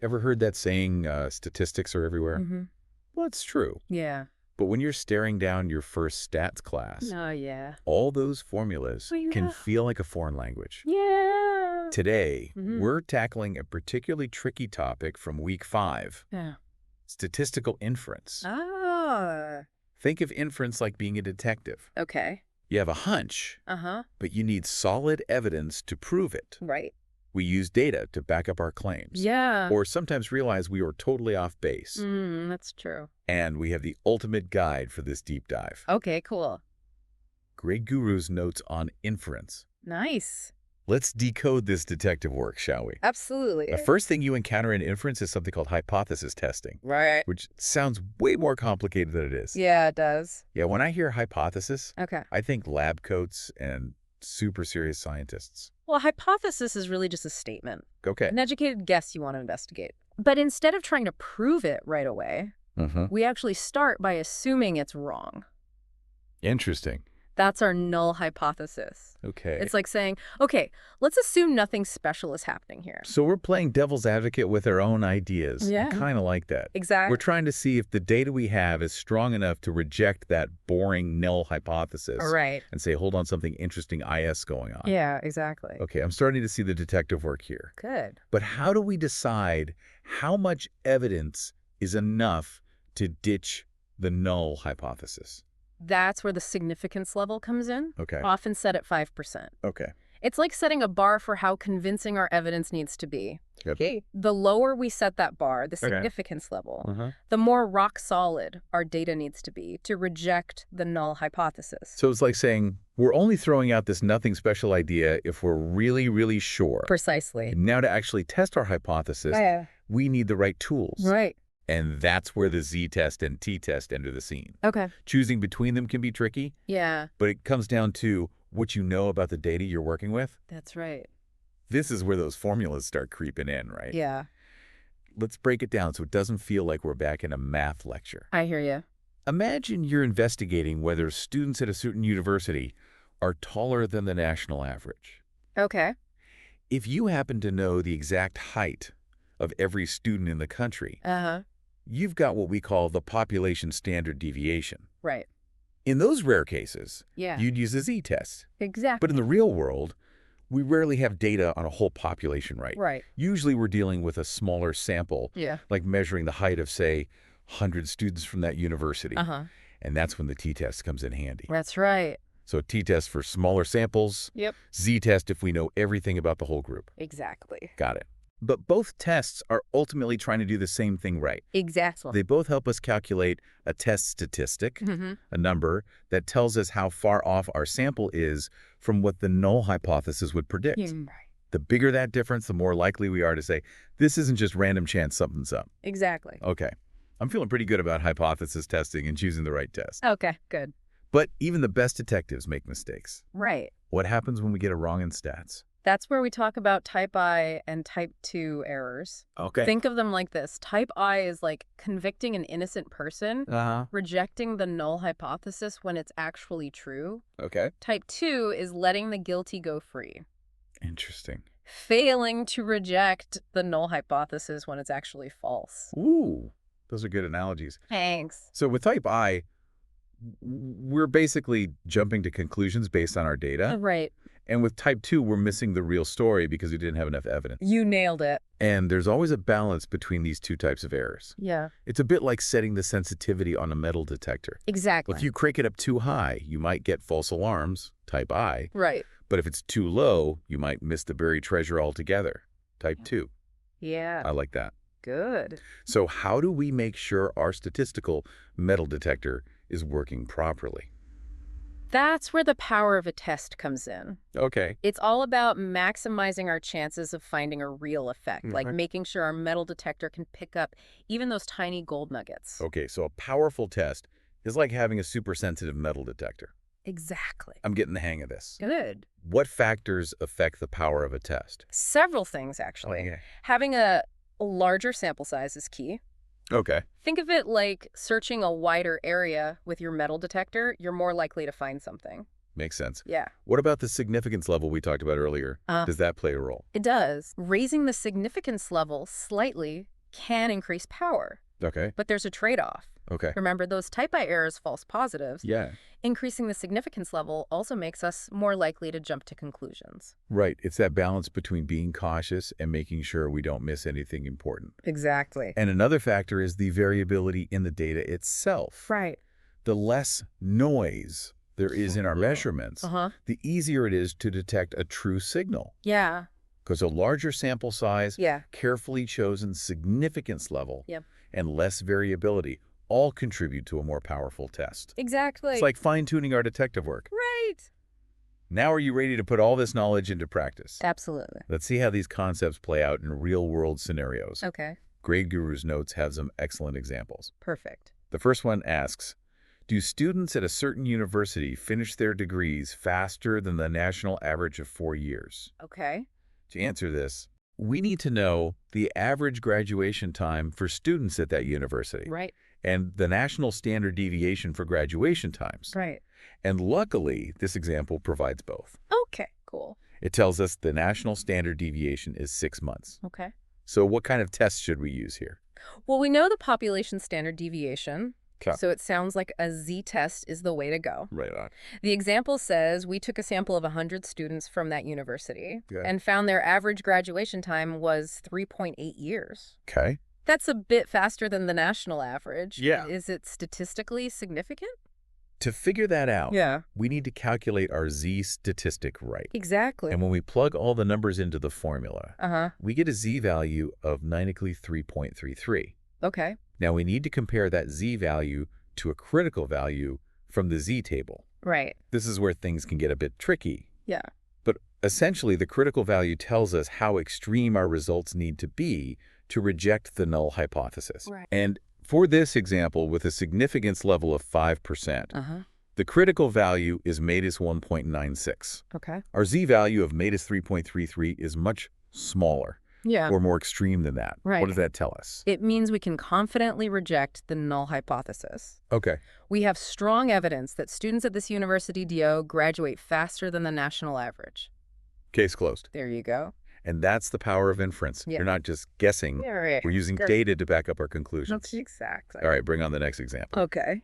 Ever heard that saying, statistics are everywhere? Mm-hmm. Well, it's true. Yeah. But when you're staring down your first stats class, Oh, yeah. all those formulas Oh, yeah. can feel like a foreign language. Yeah. Today, Mm-hmm. we're tackling a particularly tricky topic from week 5, Yeah. statistical inference. Ah. Think of inference like being a detective. Okay. You have a hunch, Uh-huh. but you need solid evidence to prove it. Right. We use data to back up our claims. Yeah. Or sometimes realize we were totally off base. That's true. And we have the ultimate guide for this deep dive. Okay, cool. GradeGuru's notes on inference. Nice. Let's decode this detective work, shall we? Absolutely. The first thing you encounter in inference is something called hypothesis testing, Right. which sounds way more complicated than it is. Yeah, it does. Yeah, when I hear hypothesis, Okay. I think lab coats and super serious scientists. Well, a hypothesis is really just a statement. Okay. An educated guess you want to investigate. But instead of trying to prove it right away, we actually start by assuming it's wrong. Interesting. That's our null hypothesis. Okay. It's like saying, okay, let's assume nothing special is happening here. So we're playing devil's advocate with our own ideas. Yeah. I kind of like that. Exactly. We're trying to see if the data we have is strong enough to reject that boring null hypothesis. Right. And say, hold on, something interesting IS going on. Yeah, exactly. Okay, I'm starting to see the detective work here. Good. But how do we decide how much evidence is enough to ditch the null hypothesis? That's where the significance level comes in. Okay. Often set at 5%. Okay. It's like setting a bar for how convincing our evidence needs to be. Yep. Okay. The lower we set that bar, the significance level, the more rock solid our data needs to be to reject the null hypothesis. So it's like saying, we're only throwing out this nothing special idea if we're really, really sure. Precisely. And now to actually test our hypothesis, we need the right tools. Right. And that's where the z-test and t-test enter the scene. Okay. Choosing between them can be tricky. Yeah. But it comes down to what you know about the data you're working with. That's right. This is where those formulas start creeping in, right? Yeah. Let's break it down so it doesn't feel like we're back in a math lecture. I hear you. Imagine you're investigating whether students at a certain university are taller than the national average. Okay. If you happen to know the exact height of every student in the country, you've got what we call the population standard deviation. Right. In those rare cases, Yeah. you'd use a z-test. Exactly. But in the real world, we rarely have data on a whole population, right? Right. Usually we're dealing with a smaller sample, like measuring the height of, say, 100 students from that university. And that's when the t-test comes in handy. That's right. So t-test for smaller samples, Yep. z-test if we know everything about the whole group. Exactly. Got it. But both tests are ultimately trying to do the same thing right. Exactly. They both help us calculate a test statistic, a number that tells us how far off our sample is from what the null hypothesis would predict. Right. The bigger that difference, the more likely we are to say, this isn't just random chance something's up. Exactly. Okay. I'm feeling pretty good about hypothesis testing and choosing the right test. Okay, good. But even the best detectives make mistakes. Right. What happens when we get it wrong in stats? That's where we talk about type I and type 2 errors. Okay. Think of them like this. Type I is like convicting an innocent person, rejecting the null hypothesis when it's actually true. Okay. Type 2 is letting the guilty go free. Interesting. Failing to reject the null hypothesis when it's actually false. Ooh, those are good analogies. Thanks. So with type I, we're basically jumping to conclusions based on our data. Right. And with type 2, we're missing the real story because we didn't have enough evidence. You nailed it. And there's always a balance between these two types of errors. Yeah. It's a bit like setting the sensitivity on a metal detector. Exactly. If you crank it up too high, you might get false alarms, type I. Right. But if it's too low, you might miss the buried treasure altogether, type 2. Yeah. I like that. Good. So how do we make sure our statistical metal detector is working properly? That's where the power of a test comes in. Okay. It's all about maximizing our chances of finding a real effect, like making sure our metal detector can pick up even those tiny gold nuggets. Okay, so a powerful test is like having a super sensitive metal detector. Exactly. I'm getting the hang of this. Good. What factors affect the power of a test? Several things, actually. Okay. Having a larger sample size is key. Okay. Think of it like searching a wider area with your metal detector. You're more likely to find something. Makes sense. Yeah. What about the significance level we talked about earlier? Does that play a role? It does. Raising the significance level slightly can increase power. Okay. But there's a trade-off. Okay. Remember, those type-I errors, false positives. Yeah. Increasing the significance level also makes us more likely to jump to conclusions. Right. It's that balance between being cautious and making sure we don't miss anything important. Exactly. And another factor is the variability in the data itself. Right. The less noise there is in our measurements, the easier it is to detect a true signal. Yeah. Because a larger sample size, carefully chosen significance level, and less variability all contribute to a more powerful test. Exactly. It's like fine-tuning our detective work. Right. Now are you ready to put all this knowledge into practice? Absolutely. Let's see how these concepts play out in real-world scenarios. Okay. GradeGuru's notes have some excellent examples. Perfect. The first one asks, do students at a certain university finish their degrees faster than the national average of 4 years? Okay. To answer this, we need to know the average graduation time for students at that university. Right. And the national standard deviation for graduation times. Right. And luckily, this example provides both. Okay, cool. It tells us the national standard deviation is 6 months. Okay. So what kind of tests should we use here? Well, we know the population standard deviation. Okay. So it sounds like a z-test is the way to go. Right on. The example says we took a sample of 100 students from that university and found their average graduation time was 3.8 years. Okay. That's a bit faster than the national average. Yeah. Is it statistically significant? To figure that out, Yeah. we need to calculate our z-statistic right. Exactly. And when we plug all the numbers into the formula, we get a z-value of 3.33. Okay. Now, we need to compare that z-value to a critical value from the z-table. Right. This is where things can get a bit tricky. Yeah. But essentially, the critical value tells us how extreme our results need to be to reject the null hypothesis. Right. And for this example, with a significance level of 5%, the critical value is -1.96. Okay. Our z-value of -3.33 is much smaller. Yeah. Or more extreme than that. Right. What does that tell us? It means we can confidently reject the null hypothesis. Okay. We have strong evidence that students at this university DO graduate faster than the national average. Case closed. There you go. And that's the power of inference. Yeah. You're not just guessing. Yeah, right. We're using data to back up our conclusions. That's exactly. All right, bring on the next example. Okay.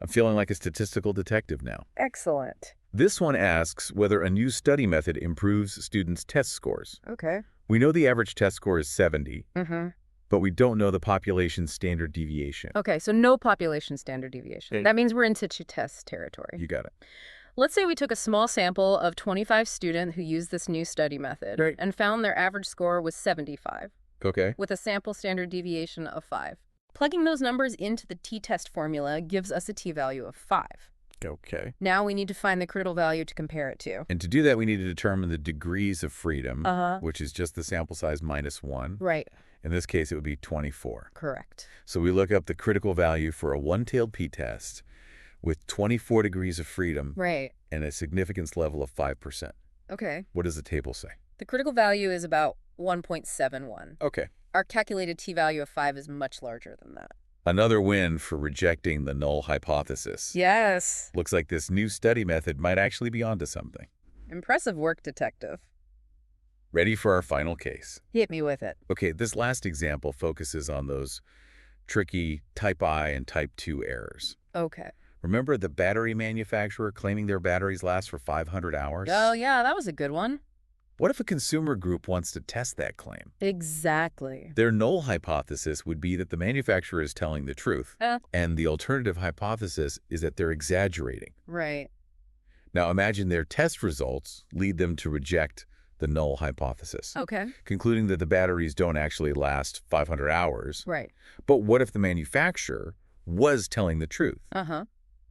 I'm feeling like a statistical detective now. Excellent. This one asks whether a new study method improves students' test scores. Okay. We know the average test score is 70, but we don't know the population standard deviation. Okay, so no population standard deviation. Okay. That means we're into test territory. You got it. Let's say we took a small sample of 25 students who used this new study method and found their average score was 75, Okay. with a sample standard deviation of 5. Plugging those numbers into the t-test formula gives us a t-value of 5. Okay. Now we need to find the critical value to compare it to. And to do that, we need to determine the degrees of freedom, which is just the sample size -1. Right. In this case, it would be 24. Correct. So we look up the critical value for a one-tailed p-test with 24 degrees of freedom Right. and a significance level of 5%. Okay. What does the table say? The critical value is about 1.71. Okay. Our calculated t-value of 5 is much larger than that. Another win for rejecting the null hypothesis. Yes. Looks like this new study method might actually be onto something. Impressive work, detective. Ready for our final case. Hit me with it. Okay, this last example focuses on those tricky type I and type 2 errors. Okay. Remember the battery manufacturer claiming their batteries last for 500 hours? Oh, yeah, that was a good one. What if a consumer group wants to test that claim? Exactly. Their null hypothesis would be that the manufacturer is telling the truth, and the alternative hypothesis is that they're exaggerating. Right. Now imagine their test results lead them to reject the null hypothesis, Okay. concluding that the batteries don't actually last 500 hours. Right. But what if the manufacturer was telling the truth?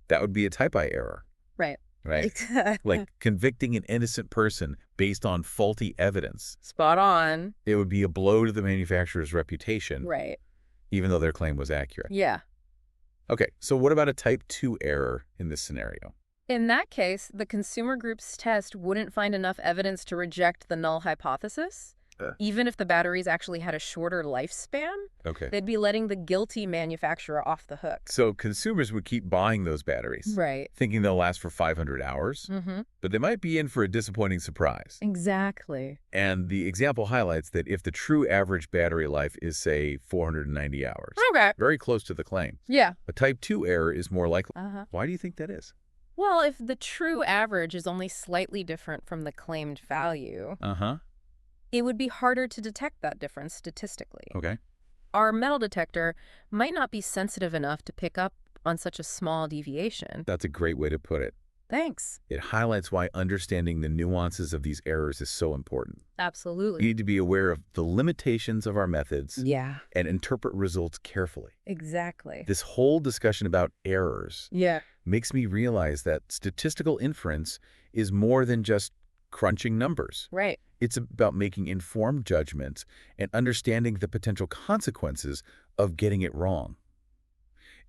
That would be a type I error. Right. Right? Like convicting an innocent person based on faulty evidence. Spot on. It would be a blow to the manufacturer's reputation, Right. even though their claim was accurate. Yeah. Okay, so what about a type 2 error in this scenario? In that case, the consumer group's test wouldn't find enough evidence to reject the null hypothesis, Even if the batteries actually had a shorter lifespan, they'd be letting the guilty manufacturer off the hook. So consumers would keep buying those batteries, right, thinking they'll last for 500 hours, but they might be in for a disappointing surprise. Exactly. And the example highlights that if the true average battery life is, say, 490 hours, very close to the claim, a type 2 error is more likely. Why do you think that is? Well, if the true average is only slightly different from the claimed value, it would be harder to detect that difference statistically. Our metal detector might not be sensitive enough to pick up on such a small deviation. That's a great way to put it. Thanks. It highlights why understanding the nuances of these errors is so important. Absolutely. We need to be aware of the limitations of our methods and interpret results carefully. Exactly. This whole discussion about errors makes me realize that statistical inference is more than just crunching numbers. Right. It's about making informed judgments and understanding the potential consequences of getting it wrong.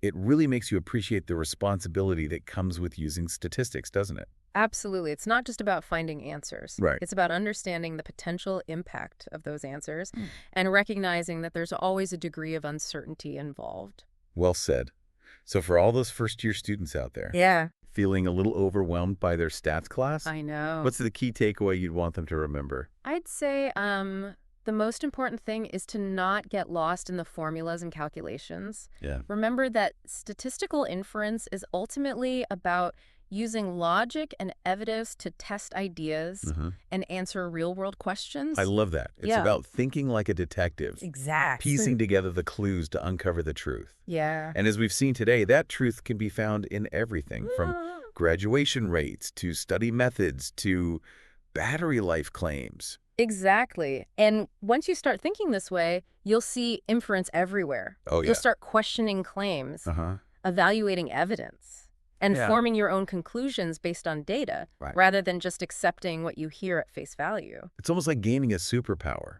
It really makes you appreciate the responsibility that comes with using statistics, doesn't it? Absolutely. It's not just about finding answers. Right. It's about understanding the potential impact of those answers and recognizing that there's always a degree of uncertainty involved. Well said. So for all those first-year students out there, feeling a little overwhelmed by their stats class, I know. what's the key takeaway you'd want them to remember? I'd say the most important thing is to not get lost in the formulas and calculations. Remember that statistical inference is ultimately about using logic and evidence to test ideas and answer real-world questions. I love that. It's about thinking like a detective. Exactly. Piecing together the clues to uncover the truth. Yeah. And as we've seen today, that truth can be found in everything from graduation rates to study methods to battery life claims. Exactly. And once you start thinking this way, you'll see inference everywhere. You'll start questioning claims, evaluating evidence, and forming your own conclusions based on data, rather than just accepting what you hear at face value. It's almost like gaining a superpower.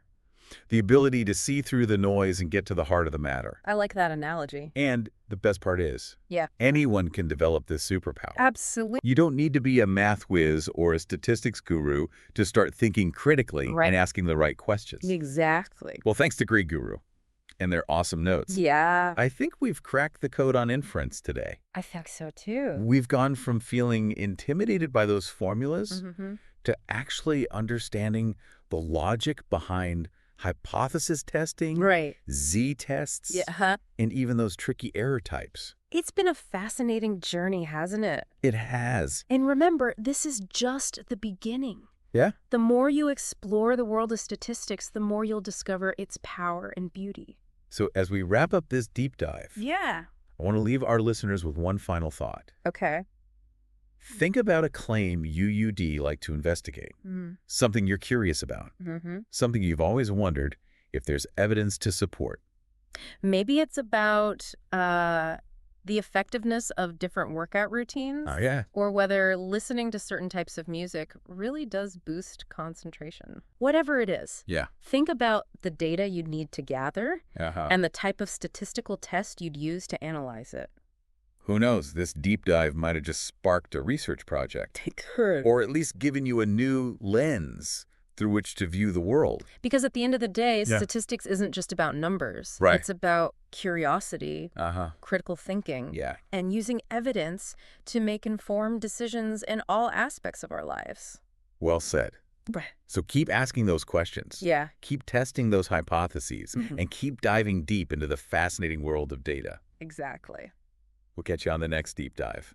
The ability to see through the noise and get to the heart of the matter. I like that analogy. And the best part is, anyone can develop this superpower. Absolutely. You don't need to be a math whiz or a statistics guru to start thinking critically and asking the right questions. Exactly. Well, thanks to GradeGuru and their awesome notes. I think we've cracked the code on inference today. I think so too. We've gone from feeling intimidated by those formulas to actually understanding the logic behind hypothesis testing, z-tests, and even those tricky error types. It's been a fascinating journey, hasn't it? It has. And remember, this is just the beginning. The more you explore the world of statistics, the more you'll discover its power and beauty. So as we wrap up this deep dive, I want to leave our listeners with one final thought. Think about a claim you'd like to investigate, something you're curious about, something you've always wondered if there's evidence to support. Maybe it's about the effectiveness of different workout routines, or whether listening to certain types of music really does boost concentration. Whatever it is, think about the data you'd need to gather and the type of statistical test you'd use to analyze it. Who knows, this deep dive might have just sparked a research project. It could. Or at least given you a new lens through which to view the world. Because at the end of the day, statistics isn't just about numbers. It's about curiosity, critical thinking, and using evidence to make informed decisions in all aspects of our lives. Well said. So keep asking those questions. Keep testing those hypotheses, and keep diving deep into the fascinating world of data. Exactly. We'll catch you on the next deep dive.